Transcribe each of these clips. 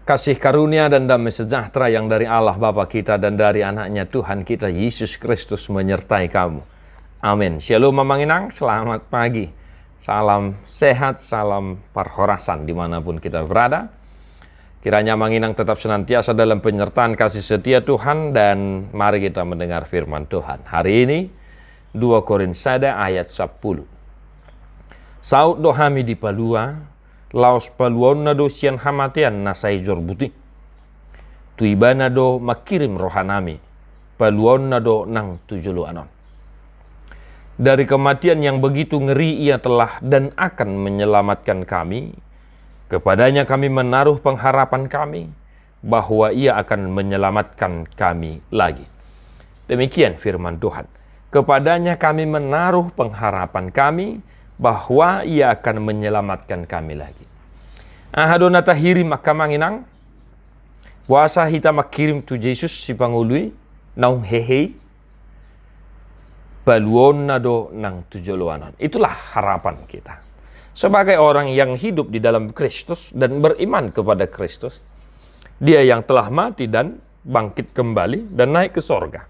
Kasih karunia dan damai sejahtera yang dari Allah Bapa kita dan dari anaknya Tuhan kita Yesus Kristus menyertai kamu. Amin. Shalom Mamanginang, selamat pagi. Salam sehat, salam parhorasan dimanapun kita berada. Kiranya Manginang tetap senantiasa dalam penyertaan kasih setia Tuhan, dan mari kita mendengar firman Tuhan. Hari ini 2 Korintiada ayat 10. Saud dohami di palua, laos paluon na do sian hamatian na say jorbuti. Tuiba na do makirim rohanami, paluon na do nang tujulu anon. Dari kematian yang begitu ngeri ia telah dan akan menyelamatkan kami. Kepadanya kami menaruh pengharapan kami bahwa ia akan menyelamatkan kami lagi. Demikian firman Tuhan. Kepadanya kami menaruh pengharapan kami bahwa ia akan menyelamatkan kami lagi. Ahadona tahiri makamanginang. Puasa hita makirim tu Yesus si pangului naung hehe. Baluon nado nang tujuluanan. Itulah harapan kita. Sebagai orang yang hidup di dalam Kristus dan beriman kepada Kristus, dia yang telah mati dan bangkit kembali dan naik ke sorga.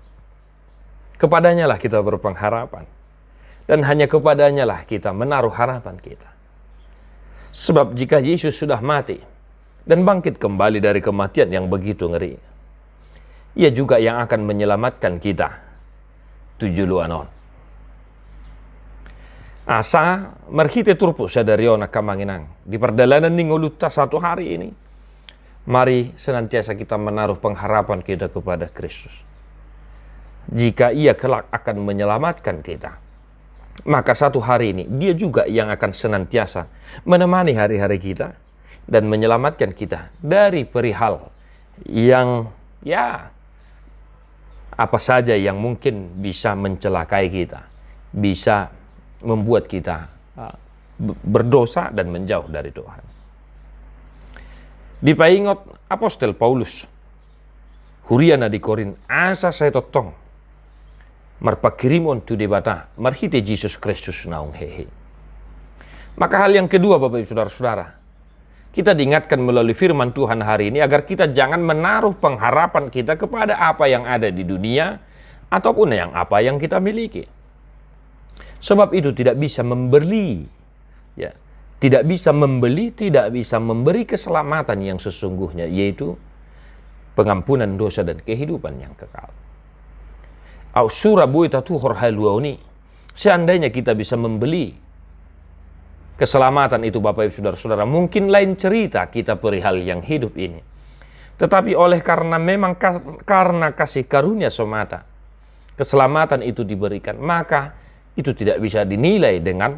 Kepadanya lah kita berpengharapan. Dan hanya kepadanya lah kita menaruh harapan kita. Sebab jika Yesus sudah mati dan bangkit kembali dari kematian yang begitu ngeri, ia juga yang akan menyelamatkan kita. Tujuluanon. Asa merhite turpu sadariona kamanginang di perjalanan ningoluta satu hari ini. Mari senantiasa kita menaruh pengharapan kita kepada Kristus. Jika ia kelak akan menyelamatkan kita, maka satu hari ini dia juga yang akan senantiasa menemani hari-hari kita dan menyelamatkan kita dari perihal yang apa saja yang mungkin bisa mencelakai kita, bisa membuat kita berdosa dan menjauh dari Tuhan. Dipaingot Apostel Paulus huriana di Korin asa saya totong marpakirimon tu debata marhite Jesus Kristus naung hehe. Maka hal yang kedua Bapak Ibu Saudara-saudara, kita diingatkan melalui firman Tuhan hari ini agar kita jangan menaruh pengharapan kita kepada apa yang ada di dunia ataupun apa yang kita miliki. Sebab itu tidak bisa membeli, tidak bisa membeli, tidak bisa memberi keselamatan yang sesungguhnya, yaitu pengampunan dosa dan kehidupan yang kekal. Seandainya kita bisa membeli keselamatan itu Bapak Ibu Saudara-saudara, mungkin lain cerita kita perihal yang hidup ini. Tetapi karena kasih karunia semata, keselamatan itu diberikan, maka itu tidak bisa dinilai dengan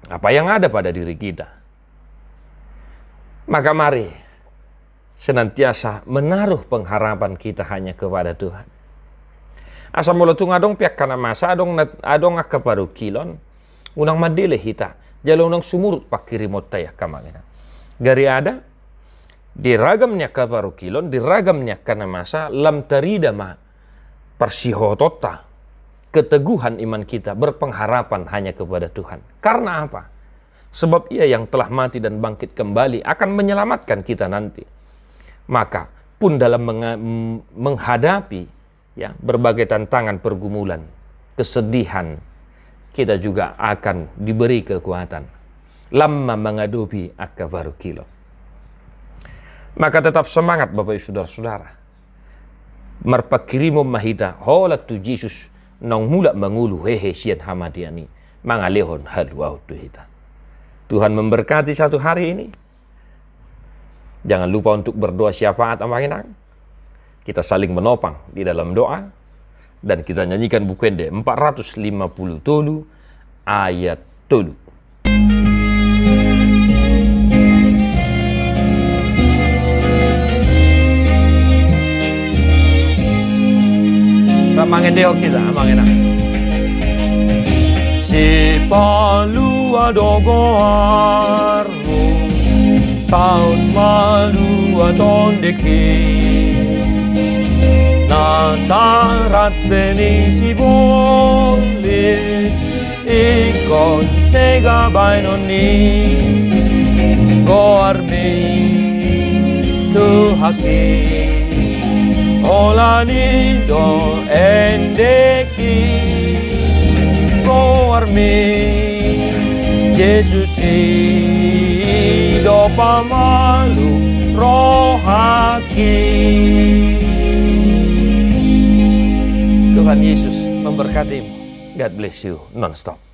apa yang ada pada diri kita. Maka mari senantiasa menaruh pengharapan kita hanya kepada Tuhan. Asa mulutung adong pihak kana masa adong akaparu kilon unang madile hita jalo unang sumurut pakirimot tayak kamangina. Gari ada di ragamnya kaparu kilon, di ragamnya kana masa lam tarida ma persihotota. Keteguhan iman kita berpengharapan hanya kepada Tuhan. Karena apa? Sebab ia yang telah mati dan bangkit kembali akan menyelamatkan kita nanti. Maka pun dalam menghadapi berbagai tantangan, pergumulan, kesedihan, kita juga akan diberi kekuatan. Lamma mengadopi akabaru kilo. Maka tetap semangat Bapak Ibu Saudara-saudara. Marpakirimu mahita holat tu Yesus nong mula mangulu hehe sian hamadiani mangalehon haluau tuhita. Tuhan memberkati satu hari ini. Jangan lupa untuk berdoa syafaat amakinang. Kita saling menopang di dalam doa dan kita nyanyikan Bukende 450 tolu ayat tolu. Amangin deo kita, amangin na. Si palua dogoarmo, taon malua tondeki, natarat benisi boli, ikon segabay noni, goarmi, tu haki olani do endeki gormi Yesus do pamalu rohaki. Tuhan Yesus memberkatimu. God bless you non-stop.